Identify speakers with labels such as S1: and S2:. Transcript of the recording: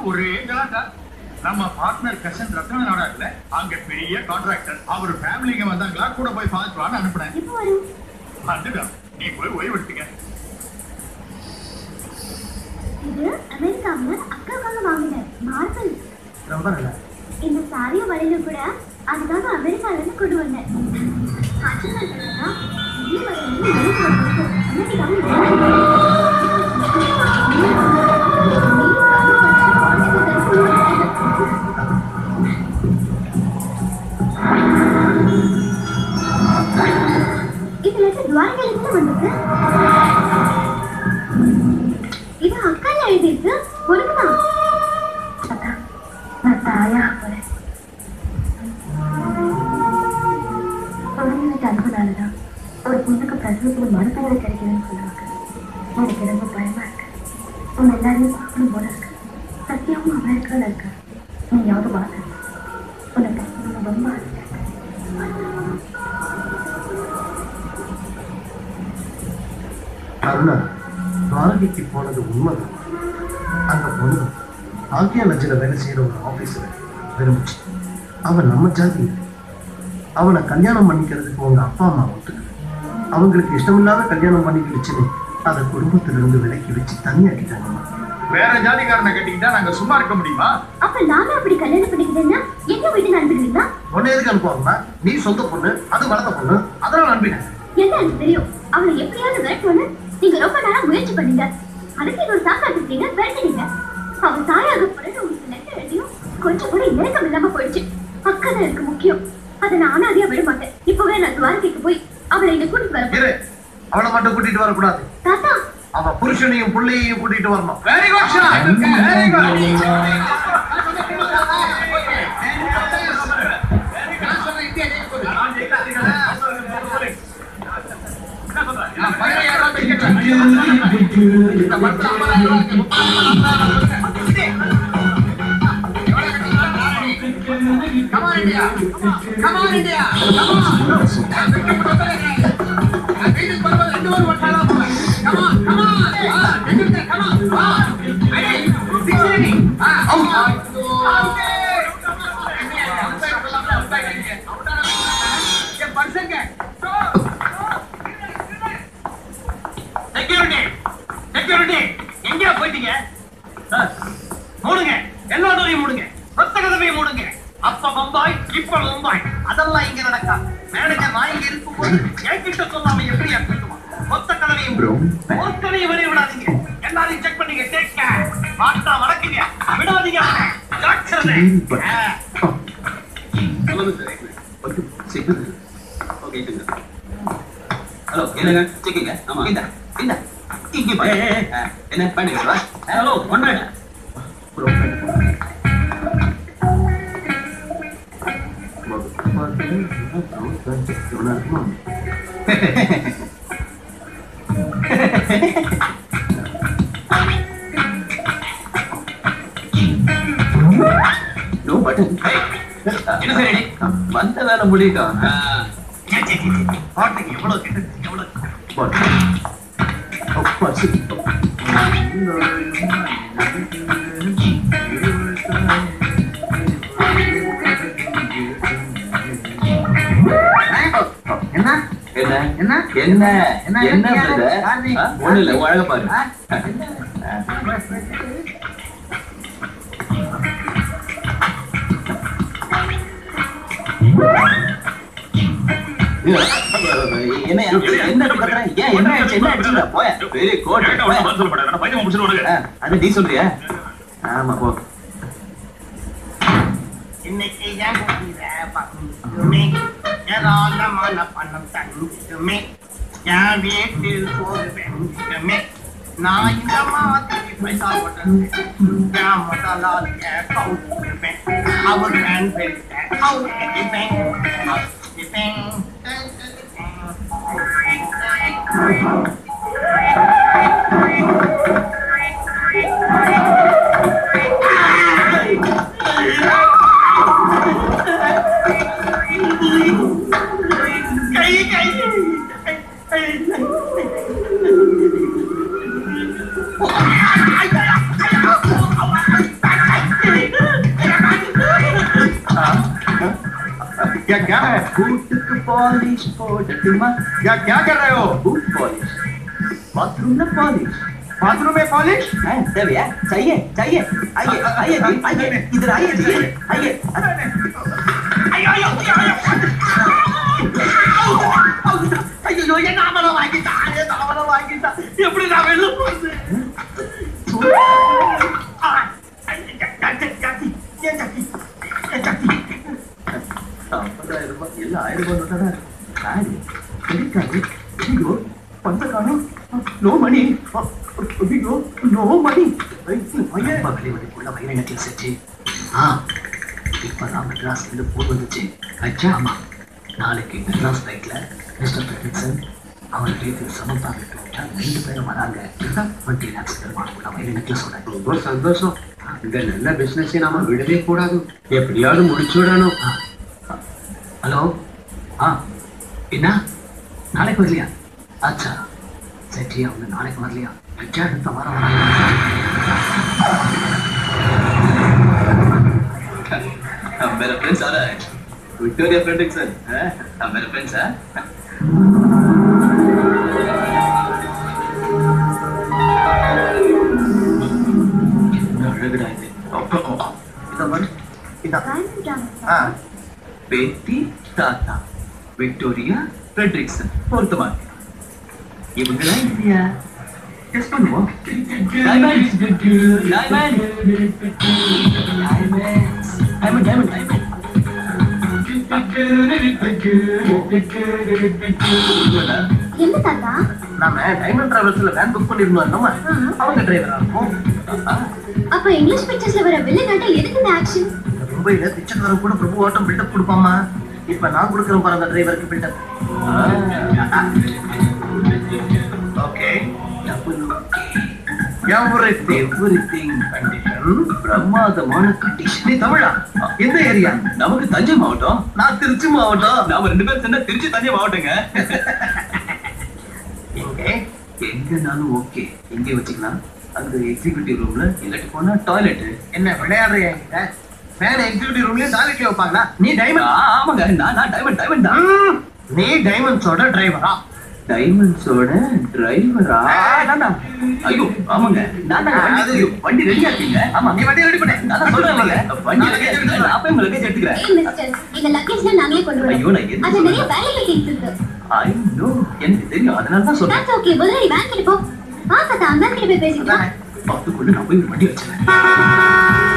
S1: ஒரே கலாட்டா. நம்ம பார்ட்னர் கசன் ரத்ன நாடா இல்ல, அங்க பெரிய கான்ட்ராக்டர். அவர் ஃபேமிலிங்க வந்தாங்களா, கூட போய் பார்த்துவான்னு அனுப்புனேன். வந்துட்டான். நீ போய் ஓய்வு எடுத்துக்க.
S2: இது அமெரிக்காவுல அக்காவுக்காக வாங்கினேன் மார்பிள்.
S1: ரொம்ப நல்லா.
S2: இந்த சாரிய வழியில கூட அதுக்காக அமெரிக்கால இருந்து கொண்டு வந்தேன். இதுல துவாரகையிலிருந்து வந்தது. இது அக்கால எழுதிருக்கு. உனக்குதான் அக்கா, நான் தாயா போறேன். குழந்தைகளுக்கு அனுப்புனாலதான் ஒரு பொண்ணுக்கு பிரசவத்துல மருத்துவரை கிடைக்குதுன்னு சொல்லுவாங்க. எனக்கு ரொம்ப பயமா இருக்கு. உன் எல்லாரையும் பார்க்கணும் போல இருக்கு. சத்தியமும் அமெரிக்கால இருக்கா. நீ யாவது பார்க்க உனக்கு ரொம்ப
S3: அருணா துவாரகைக்கு போனது உண்மைதான். அந்த பொண்ணு ஆர்கியாலஜில வேலை செய்யற ஒரு ஆபீஸர் விரும்பிச்சு. அவன் நம்ம ஜாதி. அவனை கல்யாணம் பண்ணிக்கிறதுக்கு உங்க அப்பா அம்மா ஒத்துக்கல. அவங்களுக்கு இஷ்டமில்லாத கல்யாணம் பண்ணிக்கிடுச்சுன்னு அதை குடும்பத்திலிருந்து விலக்கி வச்சு தனியாக்கிட்டாங்க.
S1: வேற ஜாதிக்காரனை கட்டிக்கிட்டா நாங்க சும்மா இருக்க முடியுமா?
S2: அப்ப நானும் அப்படி கல்யாணம் பண்ணிக்கிறேன்னா எங்க வீட்டுக்கு அனுப்பிடுவீங்களா?
S3: உன்னை எதுக்கு அனுப்புவாங்கன்னா, நீ சொந்த பொண்ணு, அது வளர்த்த பொண்ணு, அதெல்லாம் அனுப்பினேன்.
S2: என்ன எனக்கு தெரியும். அவளை எப்படியாவது விரட்டணும்னு நீங்க ரொம்ப நேரம் முயற்சி பண்ணீங்க. அதுக்கு ஒரு சாக்காட்டுட்டீங்க, விரட்டினீங்க. அவ தாயாக போறது உங்களுக்கு லெட்டர் எழுதியும் கொஞ்சம் கூட இறக்கம் இல்லாம போயிடுச்சு. அக்கா தான் எனக்கு முக்கியம். அதை நான் அனாதையா விட மாட்டேன். இப்பவே நான் துவாரகைக்கு போய் அவளை இங்க கூட்டிட்டு வரேன்.
S3: அவளை மட்டும் கூட்டிட்டு வரக்கூடாது.
S2: தாத்தா,
S3: அவ புருஷனையும் பிள்ளையையும் கூட்டிட்டு வரணும்.
S1: Very good sir. Very good. Come on India. Come on India. Come on. வீட்டுக்கு வரும்போது ரெண்டு பேரும் ஒட்டாளா போங்க. Come on. Come on. Come on. Ready? 6 ready. Security எங்க போயிட்டீங்க? மூடுங்க, எல்லா டோரையும் மூடுங்க, மொத்த கதவையும் மூடுங்க. அப்ப பம்பாய், இப்ப மும்பாய், அதெல்லாம் இங்க நடக்கா. மேனேஜர் நான் இங்க இருக்கும்போது என்கிட்ட சொல்லாம எப்படி அப்படிட்டுமா? மொத்த கதவையும் மொத்தனையும் வெளியே விடாதீங்க. எல்லாரையும் செக் பண்ணீங்க. Take care. மாட்டா வடக்குங்க, விடாதீங்க. ஜாக்கிரதை.
S4: ஹலோ, என்னங்க செக்கிங்க? ஆமா, இந்த இந்த இங்க பாரு. என்ன பண்ணுங்க? Hello, one minute. No button. என்ன சரி, வந்த வேலை முடியுதா?
S1: பாட்டுக்கு எவ்வளவு கிட்ட எவ்வளவு
S4: என்ன என்ன என்ன என்ன என்ன ஒண்ணு இல்ல, அழக பாரு. என்ன என்ன கத்துற? ஏன் என்ன ஆச்சு? என்ன ஆச்சுடா? போய் வெரி குட். அது நீ சொல்றியா? ஆமா போ.
S5: இன்னைக்கு ஏன் பாக்குமே ஏராளமான பணம் தந்துமே, என் வீட்டில் ஒரு வெண்டுமே. நான் இந்த மாதிரி பைசா போட்டேன், என் முதலாளி கவுத்துப்பேன். அவர் ஃபேன் பெருட்டேன், கவுத்துப்பேன். क्या क्या है?
S4: बूट पॉलिश पोटमा
S5: क्या कर रहे हो?
S4: बूट पॉलिश बाथरूम में पॉलिश
S5: बाथरूम में पॉलिश?
S4: है देविया चाहिए चाहिए आइए आइए जी आइए इधर आइए जी आइए
S5: ஐயோ என்ன அவன வாங்கிட்டா எப்படி நான் வெளில போறது?
S4: எல்லாம் 1000 ரூபாய் நோட்டா காடி கிடைக்காது ஐயோ பணத்தை காணோம் நோ மணி ஐயோ நோ மணி மகளே வழிக்குள்ள வயிறு நெக்லஸ் வச்சு இப்பதான் மெட்ராஸ்ல போன் வந்துச்சு அச்சா ஆமா நாளைக்கு மெட்ராஸ் ஃப்ளைட்ல மிஸ்டர் பெட்ரிக்சன் அவன் பேரு சமந்தா விட்டு 2 பேரும் வராங்க 20 lakhs தருவாங்க வயிறு நெக்லஸோட
S3: ரொம்ப சந்தோஷம் இந்த நல்ல பிசினஸ் நாம விடவே கூடாது எப்படியாவது முடிச்சு விடணும்
S4: ஹலோ என்ன நாளைக்கு வரலையா அச்சா சரி அவங்க நாளைக்கு வரலையா அச்சா அடுத்த வாரம் வராங்க मेरा फ्रेंड्स आ रहा है विक्टोरिया फ्रेडरिक्सन मेरा फ्रेंड्स है அழகுடா இது பேத்தி தாத்தா விக்டோரியா ஃப்ரெட்ரிக்சன் பொருத்தமா இவங்களா இல்லையா டெஸ்ட் பண்ணுவோம்
S2: என்ன தாத்தா
S3: நாம டைமண்ட் டிராவல்ஸ்ல வேன் புக் பண்ணிருந்தோம் நம்ம அவங்க டிரைவரா இருக்கும்
S2: அப்ப இங்கிலீஷ் பிக்சர்ஸ்ல வர வில்லனாட்ட எதுக்கு இந்த ஆக்ஷன்
S3: மும்பைல பிச்சைக்காரன் கூட பிரபு ஓட்டம் பில்டப் கொடுப்பாமா இப்ப நான் கொடுக்குறேன் பாரு அந்த டிரைவருக்கு பில்டப் ஓகே
S4: எவ்ரிதிங் கண்டிஷன் பிரமாதமான கண்டிஷன்
S3: நீ தமிழா எந்த ஏரியா
S4: நமக்கு தஞ்சை மாவட்டம்
S3: நான் திருச்சி மாவட்டம்
S4: நாம 2 பேரும் சேர்ந்தா திருச்சி தஞ்சை மாவட்டங்க
S3: எங்கே
S4: எங்கனாலும் ஓகே எங்கே வச்சுக்கலாம் அந்த எக்ஸிகியூட்டிவ் ரூம்ல இல்லாட்டி போனா டாய்லெட்
S3: என்ன விளையாடுறியா ஃபேன் எக்ஸிக்யூட்டிவ் ரூம்லயே டாய்லெட்ல வைப்பாங்களா நீ டைமண்ட்
S4: ஆமாங்க நான் டைமண்ட் தான்
S3: நீ டைமண்ட்ஸோட டிரைவரா
S4: டைமண்ட்ஸோட டிரைவரா ஐயோ ஆமாங்க நான் வண்டி ரெடியா இருக்கீங்க
S3: ஆமா நீ வண்டி ரெடி பண்ணு
S4: நான் சொல்றேன் வண்டி ரெடியா இருக்கு நான் போய் லக்கேஜ் எடுத்துக்கிறேன்
S2: மிஸ்டர் இந்த லக்கேஜ்ல நாங்களே கொண்டு
S4: ஐயோ
S2: வரோம்
S4: நான் எது
S2: அது நிறைய வேலிடிட்டிஸ் இருக்கு
S4: ஐ நோ எனக்கு தெரியும் அதனால தான் சொல்றேன்
S2: தட்ஸ் ஓகே முதல்ல வேன் கிட்ட போ தாத்தா அந்த கிட்ட போய் பேசிக்கலாம்
S4: பார்த்துக்கொண்டு நான் போய் வண்டி வச்சிருக்கேன்